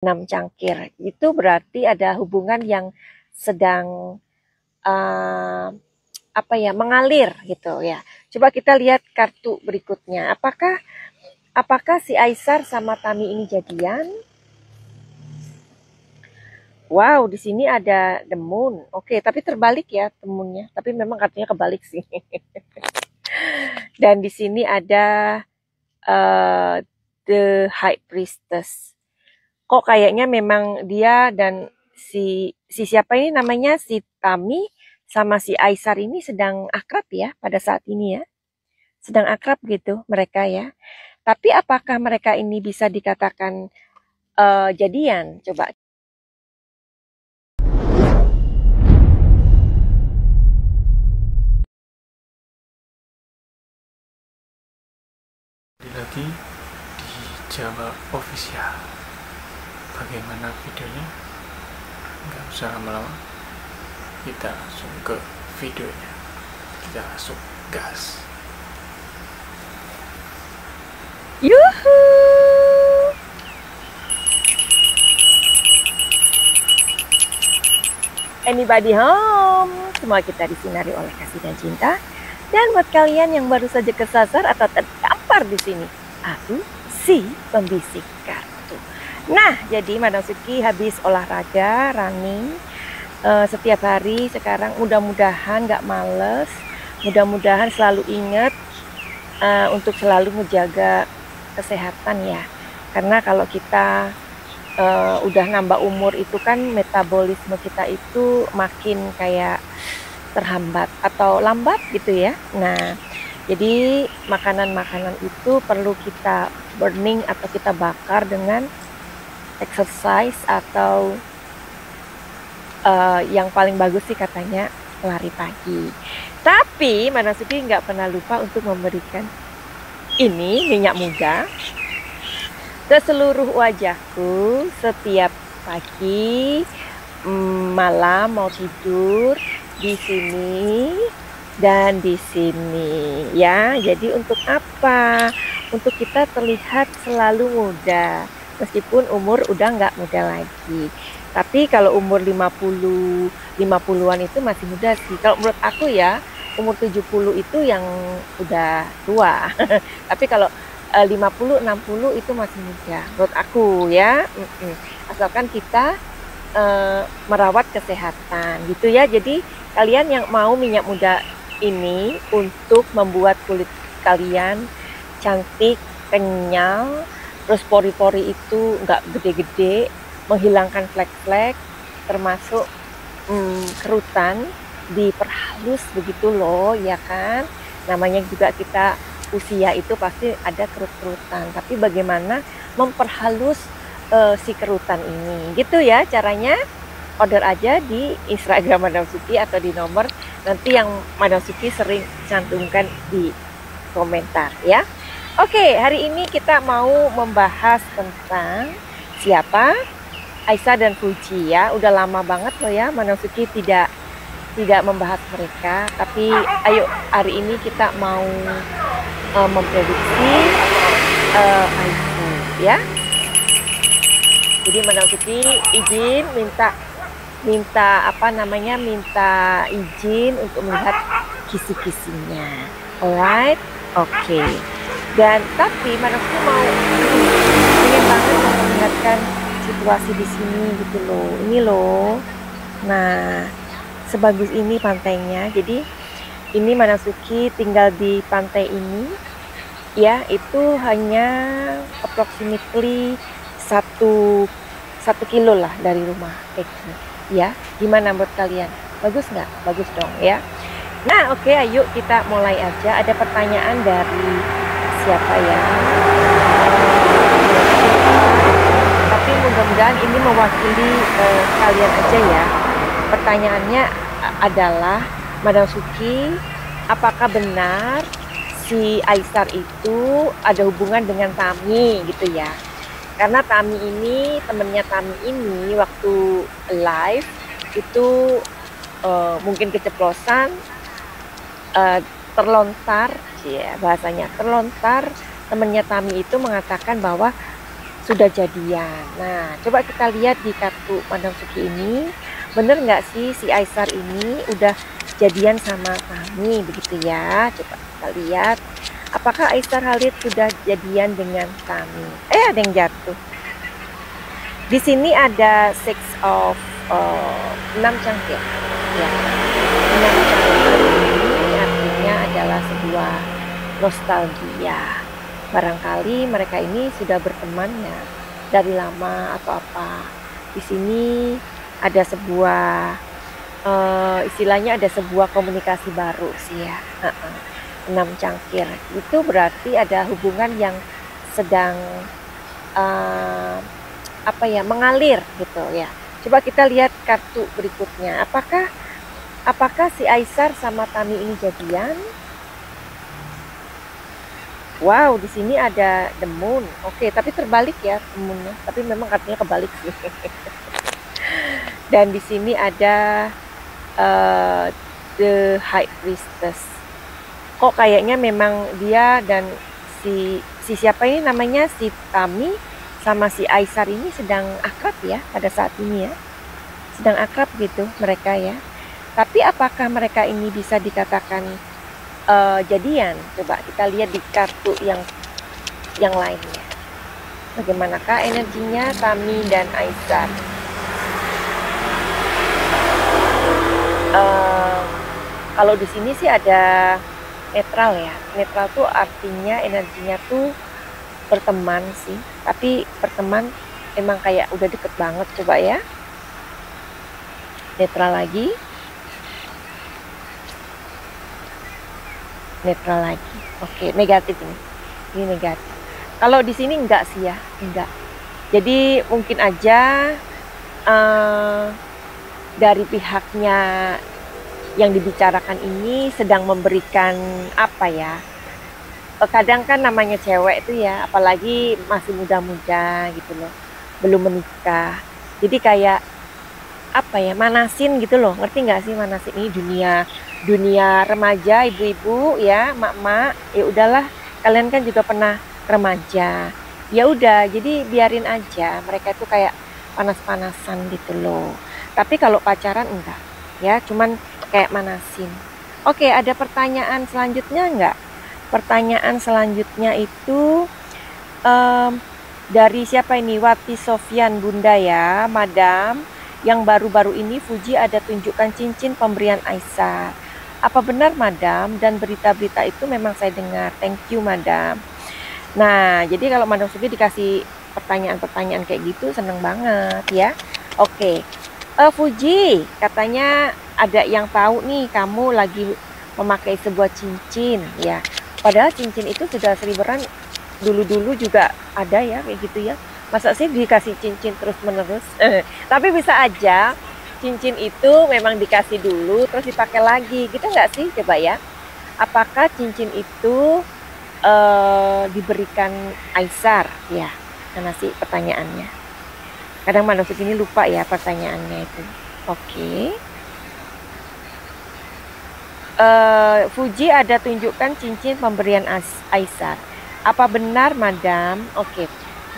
6 cangkir. Itu berarti ada hubungan yang sedang uh, mengalir gitu ya. Coba kita lihat kartu berikutnya. Apakah si Aisar sama Tami ini jadian? Wow, di sini ada the moon. Oke, tapi terbalik ya temunnya. Tapi memang kartunya kebalik sih. Dan di sini ada the high priestess. Kok kayaknya memang dia dan si siapa ini namanya, si Tami sama si Aisar ini sedang akrab ya pada saat ini ya. Sedang akrab gitu mereka ya. Tapi apakah mereka ini bisa dikatakan jadian? Coba. Lagi di Jawa Official. Bagaimana videonya? Nggak usah lama-lama, kita langsung ke videonya. Kita langsung gas. Yuhu! Anybody home? Semua kita disinari oleh kasih dan cinta. Dan buat kalian yang baru saja kesasar atau terdampar di sini, aku si pembisik kartu. Nah, jadi Madam Suki habis olahraga, running setiap hari sekarang. Mudah-mudahan nggak males, mudah-mudahan selalu ingat untuk selalu menjaga kesehatan ya. Karena kalau kita udah nambah umur itu kan metabolisme kita itu makin kayak terhambat atau lambat gitu ya. Nah, jadi makanan-makanan itu perlu kita burning atau kita bakar dengan exercise atau yang paling bagus sih katanya lari pagi. Tapi Madam Suki nggak pernah lupa untuk memberikan ini minyak muda ke seluruh wajahku setiap pagi, malam mau tidur, di sini dan di sini ya. Jadi untuk apa? Untuk kita terlihat selalu muda meskipun umur udah nggak muda lagi. Tapi kalau umur 50-an itu masih muda sih. Kalau menurut aku ya, umur 70 itu yang udah tua. Tapi kalau 50-60 itu masih muda menurut aku ya. Asalkan kita merawat kesehatan gitu ya. Jadi kalian yang mau minyak muda ini untuk membuat kulit kalian cantik, kenyal, terus pori-pori itu nggak gede-gede, menghilangkan flek-flek, termasuk kerutan, diperhalus begitu loh ya kan. Namanya juga kita usia itu pasti ada kerut-kerutan, tapi bagaimana memperhalus si kerutan ini gitu ya caranya. Order aja di Instagram Madam Suki atau di nomor nanti yang Madam Suki sering cantumkan di komentar ya. Oke, hari ini kita mau membahas tentang siapa Aisyah dan Fuji ya. Udah lama banget loh ya Madam Suki tidak membahas mereka, tapi ayo hari ini kita mau memprediksi Aisyah ya. Jadi Madam Suki izin minta izin untuk melihat kisi-kisinya. Alright, oke. Dan tapi Madam Suki ingin banget memperlihatkan situasi di sini gitu loh. Ini loh. Nah, sebagus ini pantainya. Jadi ini Madam Suki tinggal di pantai ini. Ya, itu hanya approximately 1 kilo lah dari rumah kayak gini ya. Gimana buat kalian? Bagus nggak? Bagus dong ya. Nah oke, ayo kita mulai aja. Ada pertanyaan dari siapa ya? Tapi mudah-mudahan ini mewakili kalian aja ya. Pertanyaannya adalah, Madam Suki, apakah benar si Aisar itu ada hubungan dengan Tami gitu ya? Karena Tami ini, temennya Tami ini waktu live itu mungkin keceplosan, terlontar, ya bahasanya terlontar, temennya Tami itu mengatakan bahwa sudah jadian. Nah, coba kita lihat di kartu Madam Suki ini, bener nggak sih si Aisar ini udah jadian sama Tami, begitu ya? Coba kita lihat, apakah Aisar Khalid sudah jadian dengan Tami? Ada yang jatuh. Di sini ada 6 of 6 cangkir. Ya, 6 cangkir ini artinya adalah sebuah nostalgia. Barangkali mereka ini sudah berteman ya dari lama atau apa. Di sini ada sebuah istilahnya ada sebuah komunikasi baru sih ya. 6 cangkir itu berarti ada hubungan yang sedang mengalir gitu ya. Coba kita lihat kartu berikutnya. Apakah si Aisar sama Tami ini jadian? Wow, di sini ada the moon. Oke, tapi terbalik ya moonnya. Tapi memang artinya kebalik sih. Dan di sini ada the high priestess. Kok kayaknya memang dia dan si siapa ini namanya, si Tami sama si Aisar ini sedang akrab ya pada saat ini ya. Sedang akrab gitu mereka ya. Tapi apakah mereka ini bisa dikatakan jadian? Coba kita lihat di kartu yang lainnya. Bagaimanakah energinya Tami dan Aisar? Kalau di sini sih ada netral ya. Netral tuh artinya energinya tuh berteman sih, tapi berteman emang kayak udah deket banget. Coba ya, netral lagi, netral lagi. Oke, negatif ini negatif. Kalau di sini enggak sih ya, enggak. Jadi mungkin aja dari pihaknya yang dibicarakan ini sedang memberikan apa ya, kadang kan namanya cewek itu ya, apalagi masih muda-muda gitu loh, belum menikah, jadi kayak apa ya, manasin gitu loh, ngerti nggak sih manasin? Ini dunia remaja, ibu-ibu ya, mak-mak, ya udahlah, kalian kan juga pernah remaja, ya udah, jadi biarin aja, mereka itu kayak panas-panasan gitu loh. Tapi kalau pacaran enggak ya, cuman kayak manasin. Oke, ada pertanyaan selanjutnya enggak? Pertanyaan selanjutnya itu dari siapa ini? Wati Sofyan, Bunda ya, Madam. Yang baru-baru ini Fuji ada tunjukkan cincin pemberian Aisar. Apa benar Madam? Dan berita-berita itu memang saya dengar. Thank you Madam. Nah, jadi kalau Madam Sugi dikasih pertanyaan-pertanyaan kayak gitu seneng banget ya. Oke, Fuji, katanya ada yang tahu nih kamu lagi memakai sebuah cincin ya. Padahal cincin itu sudah Sriweran dulu-dulu juga ada ya kayak gitu ya. Masa sih dikasih cincin terus-menerus? Tapi bisa aja cincin itu memang dikasih dulu terus dipakai lagi, gitu nggak sih? Coba ya. Apakah cincin itu diberikan Aisar? Ya, mana sih pertanyaannya? Kadang manusia ini lupa ya pertanyaannya itu. Oke. Fuji ada tunjukkan cincin pemberian Aisar. Apa benar Madam? Oke.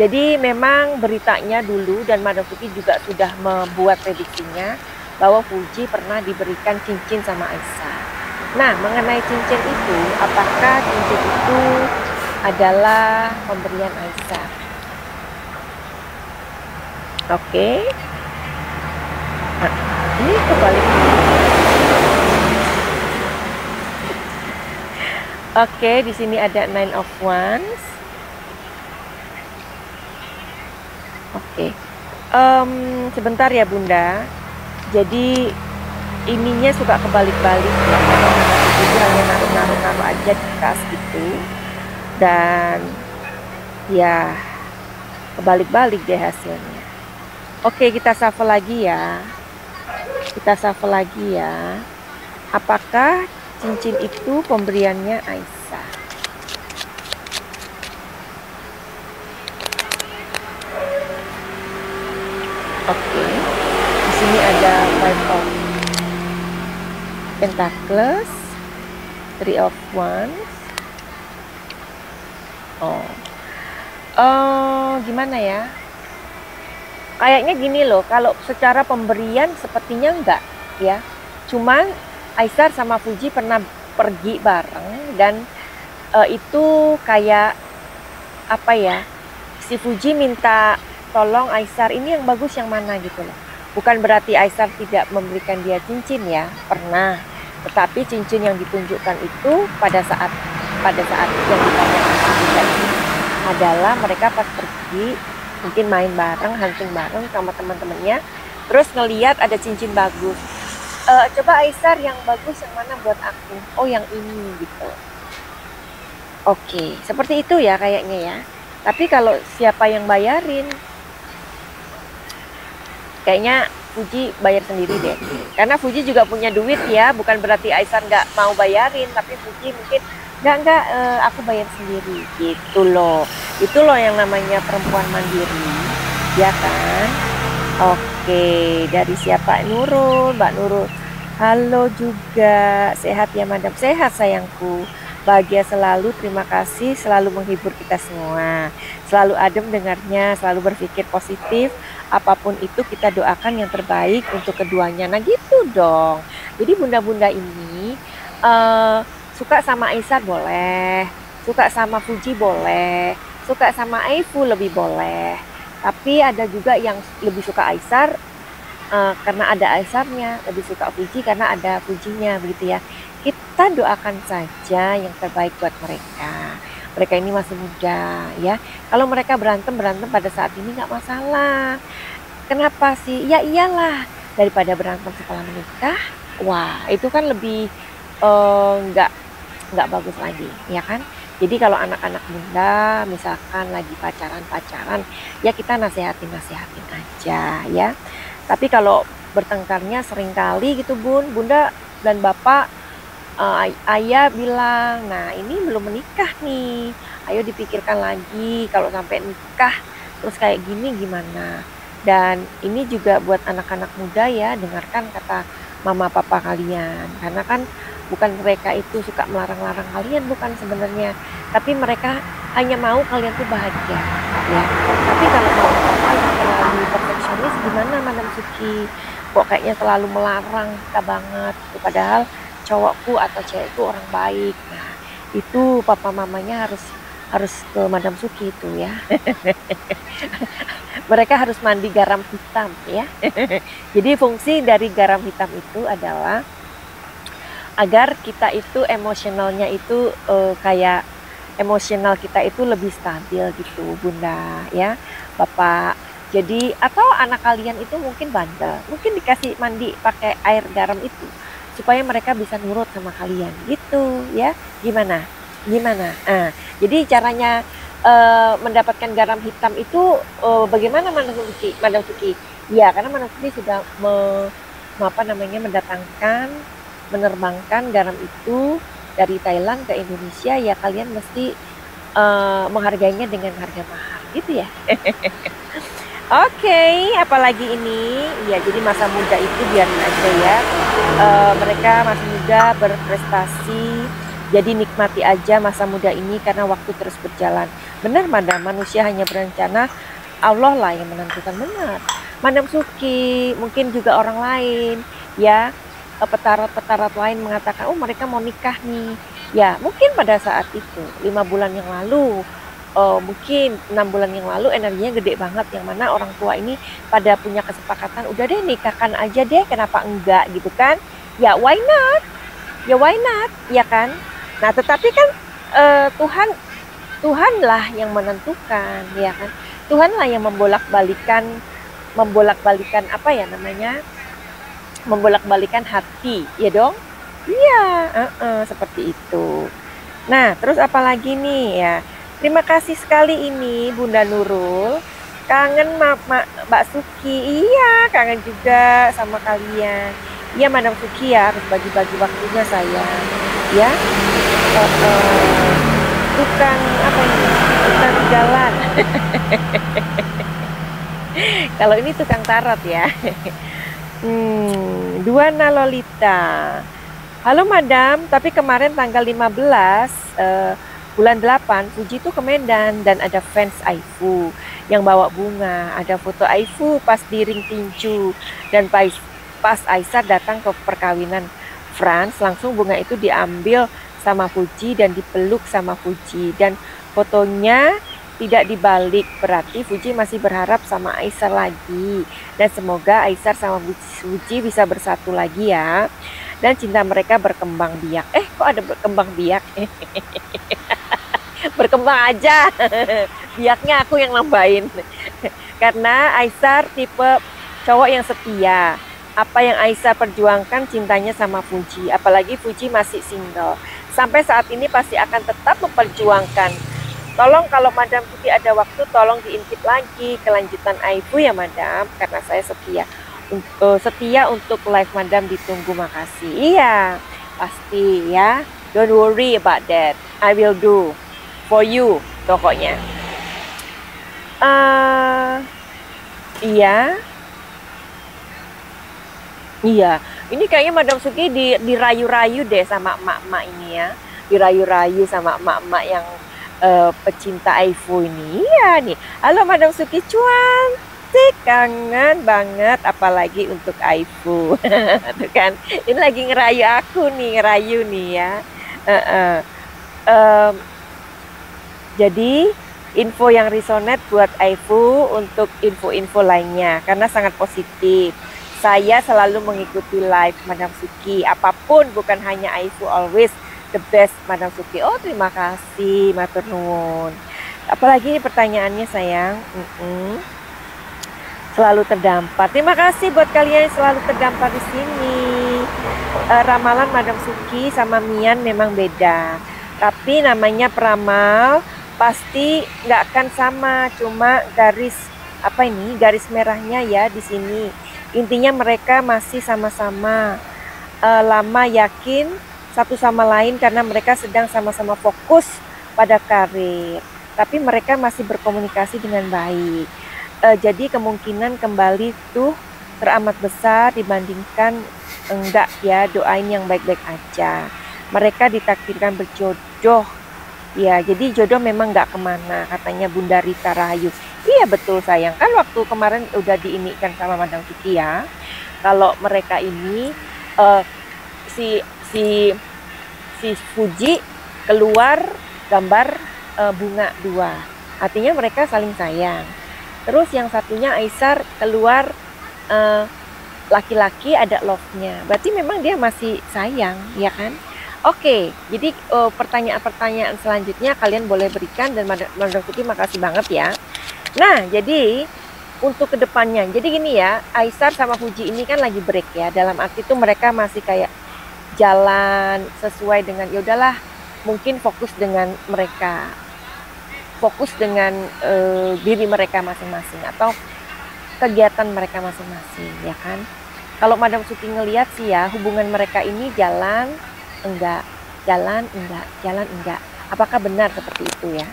Jadi memang beritanya dulu dan Madam Fuji juga sudah membuat prediksinya bahwa Fuji pernah diberikan cincin sama Aisar. Nah, mengenai cincin itu, apakah cincin itu adalah pemberian Aisar? Oke. Nah, ini kebalik. Oke, di sini ada Nine of Wands. Oke, sebentar ya Bunda. Jadi ininya suka kebalik-balik ya. Jadi hanya naruh-naruh aja di tas gitu. Dan ya kebalik-balik deh hasilnya. Oke, kita shuffle lagi ya. Apakah cincin itu pemberiannya Aisyah? Oke. Di sini ada Five of Pentacles, Three of Wands. Oh. Gimana ya? Kayaknya gini loh, kalau secara pemberian sepertinya enggak ya. Cuman Aisar sama Fuji pernah pergi bareng dan itu kayak apa ya? Si Fuji minta tolong Aisar ini yang bagus yang mana gitu loh. Bukan berarti Aisar tidak memberikan dia cincin ya, pernah. Tetapi cincin yang ditunjukkan itu pada saat yang ditanyakan si Bunda ini adalah mereka pas pergi mungkin main bareng, hunting bareng sama teman-temannya, terus ngeliat ada cincin bagus. Coba Aisar yang bagus yang mana buat aku? Oh yang ini gitu. Oke, seperti itu ya kayaknya ya. Tapi kalau siapa yang bayarin, kayaknya Fuji bayar sendiri deh. Karena Fuji juga punya duit ya, bukan berarti Aisar nggak mau bayarin, tapi Fuji mungkin nggak, aku bayar sendiri gitu loh. Itu loh yang namanya perempuan mandiri, ya kan? Oke, dari siapa? Nurul, Mbak Nurul. Halo juga, sehat ya Madam? Sehat sayangku. Bahagia selalu, terima kasih selalu menghibur kita semua. Selalu adem dengarnya, selalu berpikir positif. Apapun itu kita doakan yang terbaik untuk keduanya. Nah gitu dong. Jadi bunda-bunda ini suka sama Aisar boleh, suka sama Fuji boleh, suka sama Aifu lebih boleh. Tapi ada juga yang lebih suka Aisar karena ada Aisarnya, lebih suka Fuji karena ada Fujinya begitu ya. Kita doakan saja yang terbaik buat mereka. Mereka ini masih muda ya. Kalau mereka berantem pada saat ini nggak masalah. Kenapa sih? Ya iyalah, daripada berantem setelah menikah. Wah itu kan lebih nggak bagus lagi ya kan. Jadi kalau anak-anak muda misalkan lagi pacaran ya kita nasehatin aja ya. Tapi kalau bertengkarnya seringkali gitu bunda dan bapak, ayah bilang, nah ini belum menikah nih, ayo dipikirkan lagi kalau sampai nikah terus kayak gini gimana. Dan ini juga buat anak-anak muda ya, dengarkan kata mama papa kalian, karena kan bukan mereka itu suka melarang-larang kalian, bukan sebenarnya, tapi mereka hanya mau kalian tuh bahagia ya. Tapi kalau mama papa yang terlalu perfeksionis gimana Madam Suki, kok kayaknya terlalu melarang kita banget gitu. Padahal cowokku atau cewekku orang baik. Nah itu papa mamanya harus ke Madam Suki itu ya. Mereka harus mandi garam hitam ya. Jadi fungsi dari garam hitam itu adalah agar kita itu emosionalnya itu kayak emosional kita itu lebih stabil gitu bunda ya bapak. Jadi atau anak kalian itu mungkin bandel, mungkin dikasih mandi pakai air garam itu supaya mereka bisa nurut sama kalian gitu ya. Gimana jadi caranya mendapatkan garam hitam itu bagaimana Madam Suki? Ya karena Madam Suki sudah menerbangkan garam itu dari Thailand ke Indonesia ya, kalian mesti menghargainya dengan harga mahal gitu ya. Oke, apalagi ini ya, jadi masa muda itu biarin aja ya, mereka masih muda berprestasi, jadi nikmati aja masa muda ini karena waktu terus berjalan. Benar Madam, manusia hanya berencana, Allah lah yang menentukan. Benar Madam Suki, mungkin juga orang lain ya, petarot lain mengatakan oh mereka mau nikah nih ya, mungkin pada saat itu 5 bulan yang lalu, mungkin 6 bulan yang lalu energinya gede banget, yang mana orang tua ini pada punya kesepakatan udah deh nikahkan aja deh, kenapa enggak gitu kan ya, why not ya kan. Nah tetapi kan Tuhanlah yang menentukan ya kan, Tuhanlah yang membolak-balikan apa ya namanya, membolak-balikan hati ya dong. Iya seperti itu. Nah terus apalagi nih ya, terima kasih sekali ini Bunda Nurul, kangen Mbak Suki. Iya kangen juga sama kalian. Iya Madam Suki ya harus bagi-bagi waktunya sayang ya. Tukang apa ini, tukang jalan. Kalau ini tukang tarot ya. Duana Lolita, halo Madam, tapi kemarin tanggal 15 bulan 8 Fuji tuh ke Medan dan ada fans Aifu yang bawa bunga, ada foto Aifu pas di ring tinju, dan pas Aisar datang ke perkawinan Franz, langsung bunga itu diambil sama Fuji dan dipeluk sama Fuji, dan fotonya tidak dibalik, berarti Fuji masih berharap sama Aisar lagi, dan semoga Aisar sama Fuji bisa bersatu lagi ya, dan cinta mereka berkembang biak. Kok ada berkembang biak? Berkembang aja. Biaknya aku yang nambahin. Karena Aisar tipe cowok yang setia. Apa yang Aisar perjuangkan cintanya sama Fuji, apalagi Fuji masih single. Sampai saat ini pasti akan tetap memperjuangkan. Tolong kalau Madam Tuti ada waktu, tolong diintip lagi kelanjutan Aifu ya Madam, karena saya setia untuk live Madam, ditunggu, makasih. Iya, pasti ya. Don't worry about that. I will do for you pokoknya. Iya. Iya, ini kayaknya Madam Suki dirayu-rayu deh sama emak-emak ini ya. Dirayu-rayu sama emak-emak yang pecinta Aifu ini. Iya nih. Halo Madam Suki, cantik, kangen banget apalagi untuk Aifu. Tuh kan. Ini lagi ngerayu aku nih, ngerayu nih ya. Jadi info yang resonate buat Aifu untuk info-info lainnya karena sangat positif. Saya selalu mengikuti live Madam Suki, apapun, bukan hanya Aifu, always the best Madam Suki. Oh, terima kasih, matur nuwun. Apalagi ini pertanyaannya sayang. Selalu terdampar. Terima kasih buat kalian yang selalu terdampar di sini. Ramalan Madam Suki sama Mian memang beda, tapi namanya peramal pasti nggak akan sama, cuma garis garis merahnya ya di sini. Intinya mereka masih sama-sama lama yakin satu sama lain karena mereka sedang sama-sama fokus pada karir, tapi mereka masih berkomunikasi dengan baik. Jadi kemungkinan kembali tuh teramat besar dibandingkan enggak ya. Doain yang baik-baik aja. Mereka ditakdirkan berjodoh ya, jadi jodoh memang nggak kemana, katanya Bunda Rita Rahayu. Iya betul sayang, kan waktu kemarin udah diinikan sama Madam Suki ya, kalau mereka ini si Fuji keluar gambar bunga 2, artinya mereka saling sayang. Terus yang satunya Aisar keluar laki-laki ada love-nya, berarti memang dia masih sayang ya kan. Oke, jadi pertanyaan-pertanyaan selanjutnya kalian boleh berikan, dan Madam Suki makasih banget ya. Nah, jadi untuk kedepannya, jadi gini ya, Aisar sama Fuji ini kan lagi break ya, dalam arti itu mereka masih kayak jalan sesuai dengan, ya udahlah, mungkin fokus dengan mereka, fokus dengan diri mereka masing-masing atau kegiatan mereka masing-masing ya kan. Kalau Madam Suki ngelihat sih ya, hubungan mereka ini jalan enggak, jalan enggak, jalan enggak. Apakah benar seperti itu ya?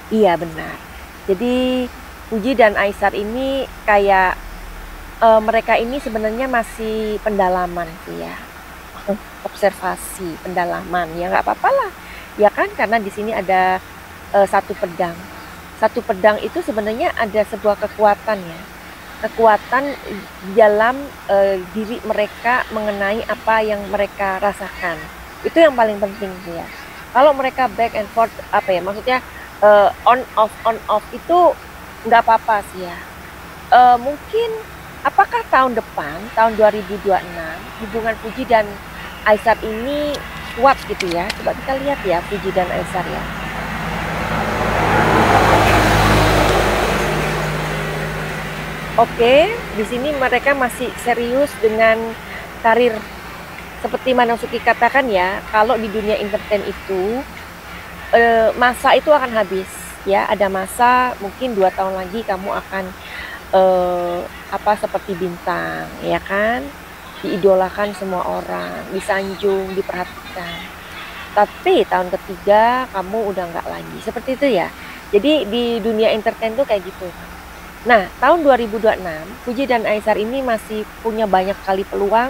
Iya benar. Jadi Fuji dan Aisar ini kayak mereka ini sebenarnya masih pendalaman sih ya, observasi, pendalaman ya, nggak apa-apa lah ya kan, karena di sini ada satu pedang. Satu pedang itu sebenarnya ada sebuah kekuatan ya, kekuatan dalam diri mereka mengenai apa yang mereka rasakan. Itu yang paling penting sih ya. Kalau mereka back and forth maksudnya on off itu nggak apa-apa sih ya. Mungkin apakah tahun depan, tahun 2026, hubungan Fuji dan Aisar ini kuat gitu ya? Coba kita lihat ya Fuji dan Aisar ya. Oke, di sini mereka masih serius dengan karir. Seperti Madam Suki katakan ya, kalau di dunia entertain itu masa itu akan habis ya. Ada masa mungkin 2 tahun lagi kamu akan seperti bintang ya kan, diidolakan semua orang, disanjung, diperhatikan. Tapi tahun ketiga kamu udah nggak lagi seperti itu ya. Jadi di dunia entertain tuh kayak gitu. Nah, tahun 2026 Fuji dan Aisar ini masih punya banyak kali peluang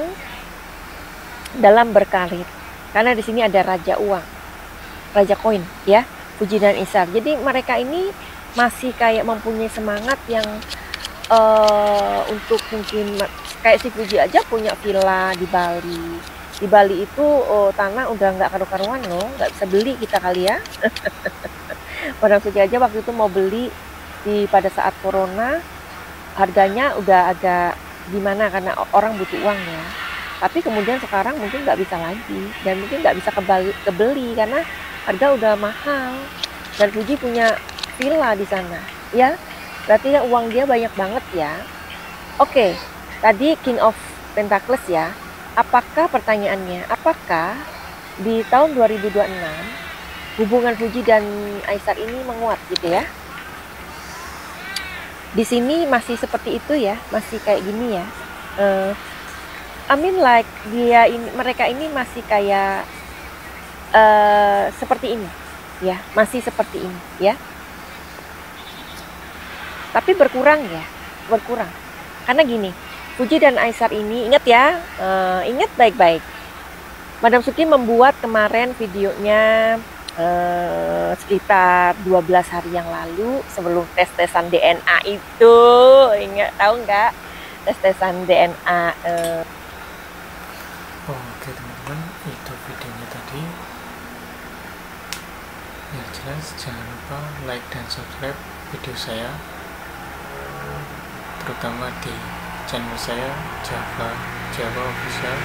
dalam berkarir, karena di sini ada raja uang. Raja Koin ya, Fuji dan Aesar. Jadi mereka ini masih kayak mempunyai semangat yang untuk mungkin kayak si Fuji aja punya villa di Bali. Di Bali itu tanah udah nggak karu-karuan loh, nggak bisa beli kita kali ya. Madam Fuji aja waktu itu mau beli pada saat corona, harganya udah agak gimana karena orang butuh uang ya. Tapi kemudian sekarang mungkin nggak bisa lagi dan mungkin nggak bisa kebeli karena harga udah mahal. Dan Fuji punya villa di sana, ya. Berarti ya uang dia banyak banget ya. Oke, tadi King of Pentacles ya. Apakah pertanyaannya, apakah di tahun 2026 hubungan Fuji dan Aesar ini menguat gitu ya? Di sini masih seperti itu ya, masih kayak gini ya. I mean like mereka ini masih kayak seperti ini ya, masih seperti ini ya. Tapi berkurang ya, berkurang. Karena gini, Fuji dan Aesar ini, ingat ya, ingat baik-baik. Madam Suki membuat kemarin videonya sekitar 12 hari yang lalu sebelum tes-tesan DNA itu. Ingat, tahu nggak? Tes-tesan DNA. Oke teman-teman, itu videonya tadi. Yang jelas jangan lupa like dan subscribe video saya, terutama di channel saya Java Official.